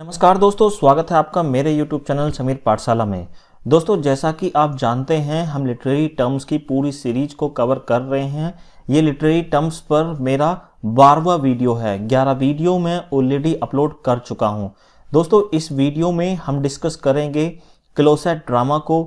नमस्कार दोस्तों, स्वागत है आपका मेरे YouTube चैनल समीर पाठशाला में। दोस्तों, जैसा कि आप जानते हैं, हम लिटरेरी टर्म्स की पूरी सीरीज को कवर कर रहे हैं। ये लिटरेरी टर्म्स पर मेरा 12वां वीडियो है। 11 वीडियो मैं ऑलरेडी अपलोड कर चुका हूं। दोस्तों, इस वीडियो में हम डिस्कस करेंगे क्लोसेट ड्रामा को,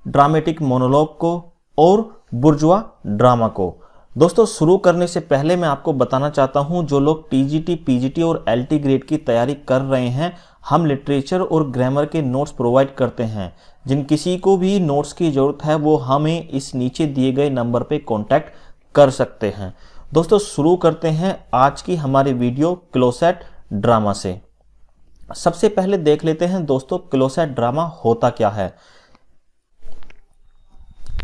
ड्रामेटिक मोनोलॉग को और बुर्जुआ ड्रामा को। दोस्तों, शुरू करने से पहले मैं आपको बताना चाहता हूं, जो लोग टीजीटी, पीजीटी और एलटी ग्रेड की तैयारी कर रहे हैं, हम लिटरेचर और ग्रामर के नोट्स प्रोवाइड करते हैं। जिन किसी को भी नोट्स की जरूरत है वो हमें इस नीचे दिए गए नंबर पे कांटेक्ट कर सकते हैं। दोस्तों, शुरू करते हैं आज की हमारी वीडियो क्लोसेट ड्रामा से। सबसे पहले देख लेते हैं दोस्तों, क्लोसेट ड्रामा होता क्या है।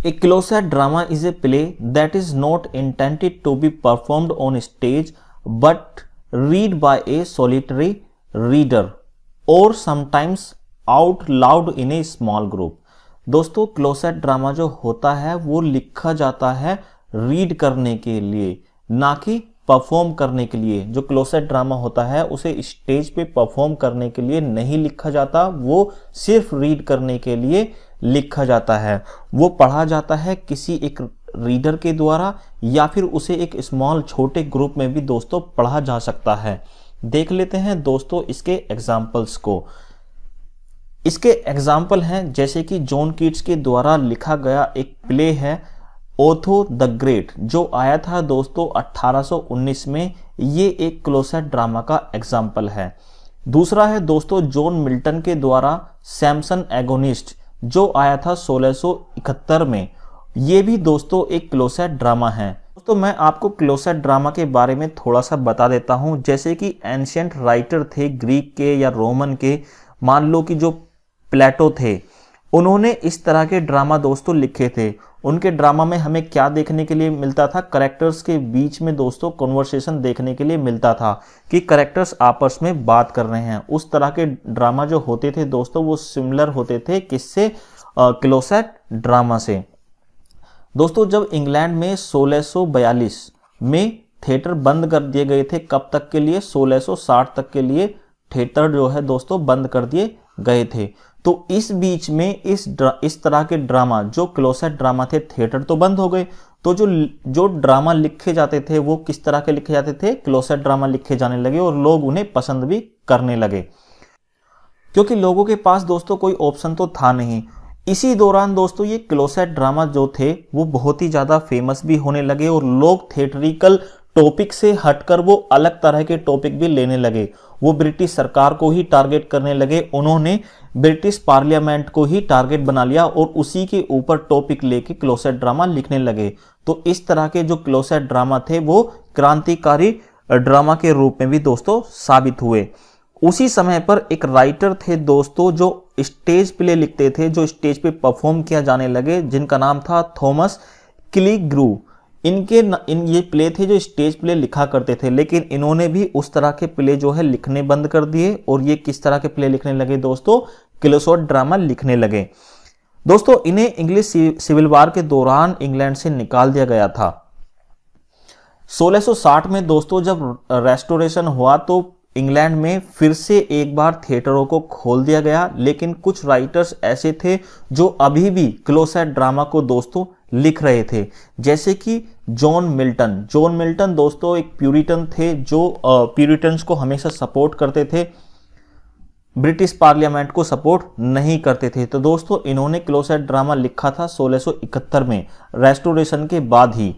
A closet drama is a play that is not intended to be performed on stage but read by a solitary reader or sometimes out loud in a small group। दोस्तों, closet drama जो होता है वो लिखा जाता है read करने के लिए, ना कि परफॉर्म करने के लिए। जो क्लोसेट ड्रामा होता है उसे स्टेज पे परफॉर्म करने के लिए नहीं लिखा जाता, वो सिर्फ रीड करने के लिए लिखा जाता है। वो पढ़ा जाता है किसी एक रीडर के द्वारा या फिर उसे एक स्मॉल छोटे ग्रुप में भी दोस्तों पढ़ा जा सकता है। देख लेते हैं दोस्तों इसके एग्जाम्पल्स को। इसके एग्जाम्पल हैं जैसे कि जॉन कीट्स के द्वारा लिखा गया एक प्ले है ओथो द ग्रेट, जो आया था दोस्तों 1819 में। ये एक क्लोसेट ड्रामा का एग्जाम्पल है। दूसरा है दोस्तों जॉन मिल्टन के द्वारा सैमसन एगोनिस्ट, जो आया था 1671 में। ये भी दोस्तों एक क्लोसेट ड्रामा है। दोस्तों, मैं आपको क्लोसेट ड्रामा के बारे में थोड़ा सा बता देता हूं। जैसे कि एंशिएंट राइटर थे ग्रीक के या रोमन के, मान लो कि जो प्लेटो थे, उन्होंने इस तरह के ड्रामा दोस्तों लिखे थे। उनके ड्रामा में हमें क्या देखने के लिए मिलता था, करेक्टर्स के बीच में दोस्तों कन्वर्सेशन देखने के लिए मिलता था कि करेक्टर्स आपस में बात कर रहे हैं। उस तरह के ड्रामा जो होते थे दोस्तों वो सिमिलर होते थे किससे, क्लोसेट ड्रामा से। दोस्तों, जब इंग्लैंड में 1642 में थिएटर बंद कर दिए गए थे, कब तक के लिए, 1660 तक के लिए थिएटर जो है दोस्तों बंद कर दिए गए थे। तो इस बीच में इस तरह के ड्रामा जो क्लोसेट ड्रामा थे, थिएटर तो बंद हो गए, तो जो ड्रामा लिखे जाते थे वो किस तरह के लिखे जाते थे, क्लोसेट ड्रामा लिखे जाने लगे और लोग उन्हें पसंद भी करने लगे, क्योंकि लोगों के पास दोस्तों कोई ऑप्शन तो था नहीं। इसी दौरान दोस्तों ये क्लोसेट ड्रामा जो थे वो बहुत ही ज्यादा फेमस भी होने लगे और लोग थिएटरिकल टॉपिक से हटकर वो अलग तरह के टॉपिक भी लेने लगे। वो ब्रिटिश सरकार को ही टारगेट करने लगे। उन्होंने ब्रिटिश पार्लियामेंट को ही टारगेट बना लिया और उसी के ऊपर टॉपिक लेके क्लोसेट ड्रामा लिखने लगे। तो इस तरह के जो क्लोसेट ड्रामा थे वो क्रांतिकारी ड्रामा के रूप में भी दोस्तों साबित हुए। उसी समय पर एक राइटर थे दोस्तों जो स्टेज प्ले लिखते थे, जो स्टेज पे परफॉर्म किया जाने लगे, जिनका नाम था थॉमस किलीग्रू। ये प्ले थे जो स्टेज प्ले लिखा करते थे, लेकिन इन्होंने भी उस तरह के प्ले जो है लिखने बंद कर दिए और ये किस तरह के प्ले लिखने लगे दोस्तों, क्लोसेट ड्रामा लिखने लगे। दोस्तों, इन्हें इंग्लिश सिविल वॉर के दौरान इंग्लैंड से निकाल दिया गया था। 1660 में दोस्तों जब रेस्टोरेशन हुआ तो इंग्लैंड में फिर से एक बार थिएटरों को खोल दिया गया, लेकिन कुछ राइटर्स ऐसे थे जो अभी भी क्लोसेट ड्रामा को दोस्तों लिख रहे थे, जैसे कि जॉन मिल्टन दोस्तों एक प्यूरिटन थे जो प्यूरिटन्स को हमेशा सपोर्ट करते थे, ब्रिटिश पार्लियामेंट को सपोर्ट नहीं करते थे। तो दोस्तों इन्होंने क्लोसेट ड्रामा लिखा था 1671 में, रेस्टोरेशन के बाद ही।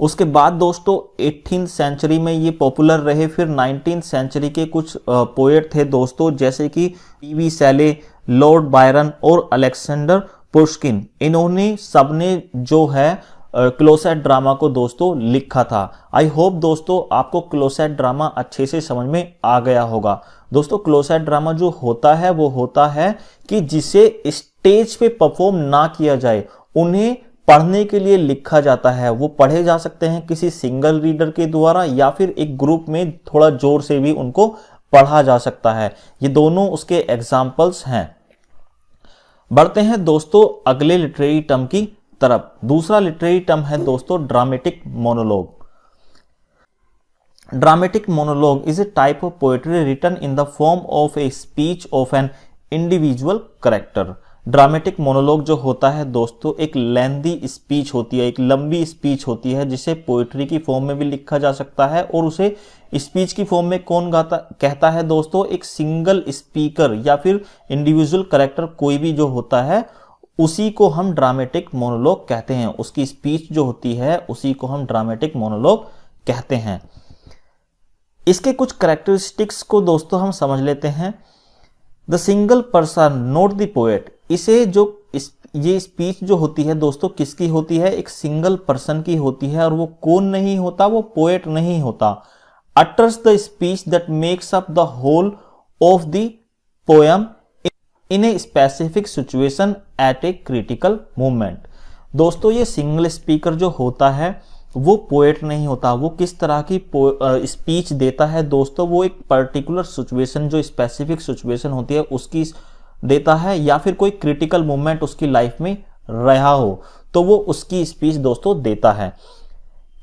उसके बाद दोस्तों 18th सेंचुरी में ये पॉपुलर रहे। फिर 19th सेंचुरी के कुछ पोएट थे दोस्तों जैसे कि पीवी शैले, लॉर्ड बायरन और अलेक्जेंडर पुश्किन। इन्होंने सबने जो है क्लोसेट ड्रामा को दोस्तों लिखा था। आई होप दोस्तों आपको क्लोसेट ड्रामा अच्छे से समझ में आ गया होगा। दोस्तों, क्लोसेट ड्रामा जो होता है वो होता है कि जिसे स्टेज पे परफॉर्म ना किया जाए, उन्हें पढ़ने के लिए लिखा जाता है। वो पढ़े जा सकते हैं किसी सिंगल रीडर के द्वारा या फिर एक ग्रुप में थोड़ा जोर से भी उनको पढ़ा जा सकता है। ये दोनों उसके एग्जाम्पल्स हैं। बढ़ते हैं दोस्तों अगले लिटरेरी टर्म की तरफ। दूसरा लिटरेरी टर्म है दोस्तों dramatic monologue. Dramatic monologue is a type of poetry written in the form of a speech of an individual character. Dramatic monologue जो होता है दोस्तों एक लेंदी स्पीच होती है, एक लंबी स्पीच होती है, जिसे पोएट्री की फॉर्म में भी लिखा जा सकता है और उसे स्पीच की फॉर्म में कौन कहता है दोस्तों, एक सिंगल स्पीकर या फिर इंडिविजुअल कैरेक्टर कोई भी जो होता है उसी को हम ड्रामेटिक मोनोलॉग कहते हैं। उसकी स्पीच जो होती है उसी को हम ड्रामेटिक मोनोलॉग कहते हैं। इसके कुछ कैरेक्टरिस्टिक्स को दोस्तों हम समझ लेते हैं। The single person not the poet, इसे जो ये स्पीच जो होती है दोस्तों किसकी होती है, एक सिंगल पर्सन की होती है और वो कौन नहीं होता, वो पोएट नहीं होता। Utters the speech that makes up the whole of the poem in a specific situation at a critical moment. दोस्तों ये सिंगल स्पीकर जो होता है वो पोएट नहीं होता। वो किस तरह की स्पीच देता है दोस्तों, वो एक पर्टिकुलर सिचुएशन जो स्पेसिफिक सिचुएशन होती है उसकी देता है, या फिर कोई क्रिटिकल मोमेंट उसकी लाइफ में रहा हो तो वो उसकी स्पीच दोस्तों देता है।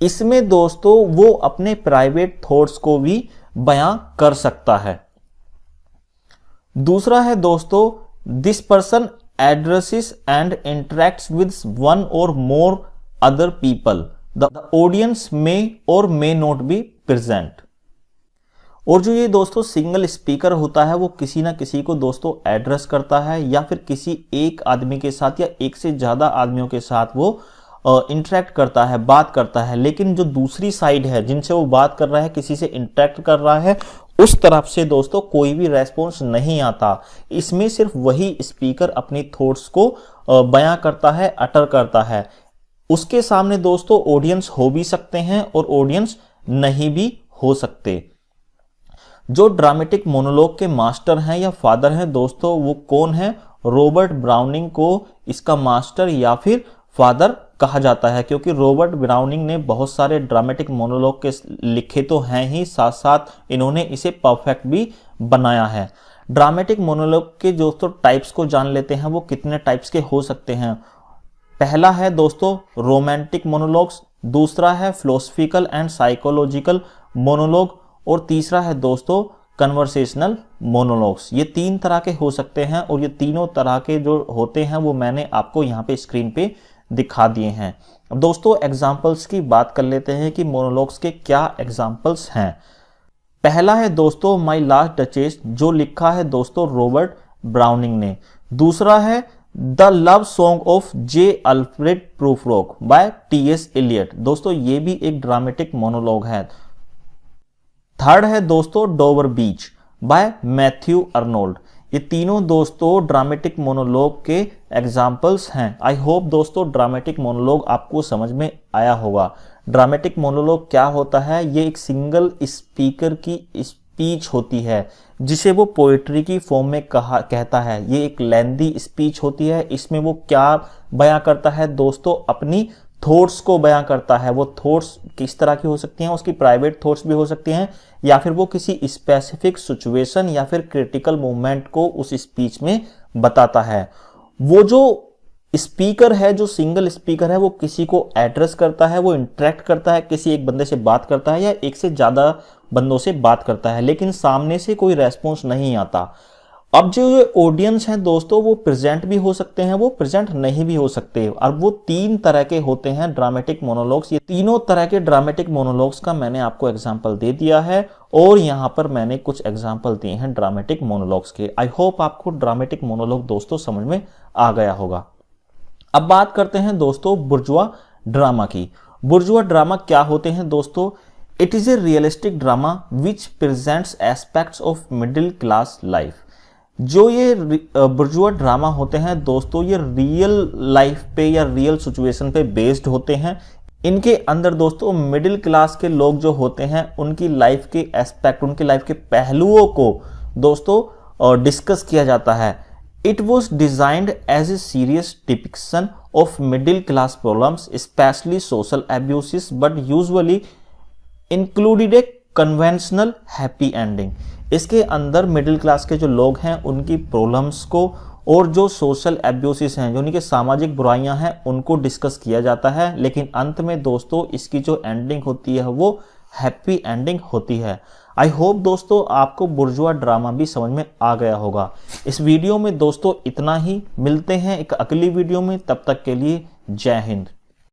इसमें दोस्तों वो अपने प्राइवेट थॉट्स को भी बयां कर सकता है। दूसरा है दोस्तों, this person addresses and interacts with one or more other people, the audience में और मे नॉट बी प्रेजेंट। और जो ये दोस्तों सिंगल स्पीकर होता है वो किसी ना किसी को दोस्तों एड्रेस करता है या फिर किसी एक आदमी के साथ या एक से ज्यादा आदमियों के साथ वो इंटरेक्ट करता है, बात करता है। लेकिन जो दूसरी साइड है जिनसे वो बात कर रहा है, किसी से इंटरेक्ट कर रहा है, उस तरफ से दोस्तों कोई भी रेस्पॉन्स नहीं आता। इसमें सिर्फ वही स्पीकर अपनी थॉट्स को बयां करता है, अटर करता है। उसके सामने दोस्तों ऑडियंस हो भी सकते हैं और ऑडियंस नहीं भी हो सकते। जो ड्रामेटिक मोनोलॉग के मास्टर हैं या फादर हैं दोस्तों वो कौन है, रॉबर्ट ब्राउनिंग को इसका मास्टर या फिर फादर कहा जाता है, क्योंकि रॉबर्ट ब्राउनिंग ने बहुत सारे ड्रामेटिक मोनोलॉग के लिखे तो हैं ही, साथ साथ इन्होंने इसे परफेक्ट भी बनाया है। ड्रामेटिक मोनोलॉग के दोस्तों टाइप्स को जान लेते हैं, वो कितने टाइप्स के हो सकते हैं। पहला है दोस्तों रोमांटिक मोनोलॉग्स, दूसरा है फिलोसफिकल एंड साइकोलॉजिकल मोनोलॉग और तीसरा है दोस्तों कन्वर्सेशनल मोनोलॉग्स। ये तीन तरह के हो सकते हैं और ये तीनों तरह के जो होते हैं वो मैंने आपको यहाँ पे स्क्रीन पे दिखा दिए हैं। अब दोस्तों एग्जाम्पल्स की बात कर लेते हैं कि मोनोलॉग्स के क्या एग्जाम्पल्स हैं। पहला है दोस्तों माई लास्ट डचेस, जो लिखा है दोस्तों रॉबर्ट ब्राउनिंग ने। दूसरा है the love song of J Alfred Prufrock by T S. Eliot, दोस्तों ये भी एक ड्रामेटिक मोनोलॉग है। थर्ड है दोस्तों डोवर बीच बाय मैथ्यू अर्नोल्ड। ये तीनों दोस्तों ड्रामेटिक मोनोलॉग के एग्जाम्पल्स हैं। आई होप दोस्तों ड्रामेटिक मोनोलॉग आपको समझ में आया होगा। ड्रामेटिक मोनोलॉग क्या होता है, ये एक सिंगल स्पीकर की स्पीच होती है जिसे वो पोएट्री की फॉर्म में कहता है। ये एक लेंदी स्पीच होती है। इसमें वो क्या बयां करता है दोस्तों, अपनी थॉट्स को बयां करता है। वो थॉट्स किस तरह की हो सकती हैं, उसकी प्राइवेट थॉट्स भी हो सकती हैं या फिर वो किसी स्पेसिफिक सिचुएशन या फिर क्रिटिकल मोमेंट को उस स्पीच में बताता है। वो जो स्पीकर है, जो सिंगल स्पीकर है, वो किसी को एड्रेस करता है, वो इंटरेक्ट करता है, किसी एक बंदे से बात करता है या एक से ज्यादा बंदों से बात करता है, लेकिन सामने से कोई रेस्पॉन्स नहीं आता। अब जो ऑडियंस हैं दोस्तों वो प्रेजेंट भी हो सकते हैं, वो प्रेजेंट नहीं भी हो सकते। और वो तीन तरह के होते हैं ड्रामेटिक मोनोलॉग्स। ये तीनों तरह के ड्रामेटिक मोनोलॉग्स का मैंने आपको एग्जांपल दे दिया है और यहाँ पर मैंने कुछ एग्जांपल दिए हैं ड्रामेटिक मोनोलॉग्स के। आई होप आपको ड्रामेटिक मोनोलॉग दोस्तों समझ में आ गया होगा। अब बात करते हैं दोस्तों बुर्जुआ ड्रामा की। बुर्जुआ ड्रामा क्या होते हैं दोस्तों? It is a realistic drama which presents aspects of middle class life. जो ये बुर्जुआ ड्रामा होते हैं दोस्तों ये रियल लाइफ पे या रियल सिचुएशन पे बेस्ड होते हैं। इनके अंदर दोस्तों मिडिल क्लास के लोग जो होते हैं उनकी लाइफ के एस्पेक्ट, उनकी लाइफ के पहलुओं को दोस्तों डिस्कस किया जाता है। It was designed as a serious depiction of middle class problems specially social abuses but usually included a conventional happy ending. इसके अंदर मिडिल क्लास के जो लोग हैं उनकी प्रॉब्लम्स को और जो सोशल एब्यूसिस हैं, जो उनकी सामाजिक बुराइयां हैं, उनको डिस्कस किया जाता है। लेकिन अंत में दोस्तों इसकी जो एंडिंग होती है वो हैप्पी एंडिंग होती है। आई होप दोस्तों आपको बुर्जुआ ड्रामा भी समझ में आ गया होगा। इस वीडियो में दोस्तों इतना ही, मिलते हैं एक अगली वीडियो में, तब तक के लिए जय हिंद।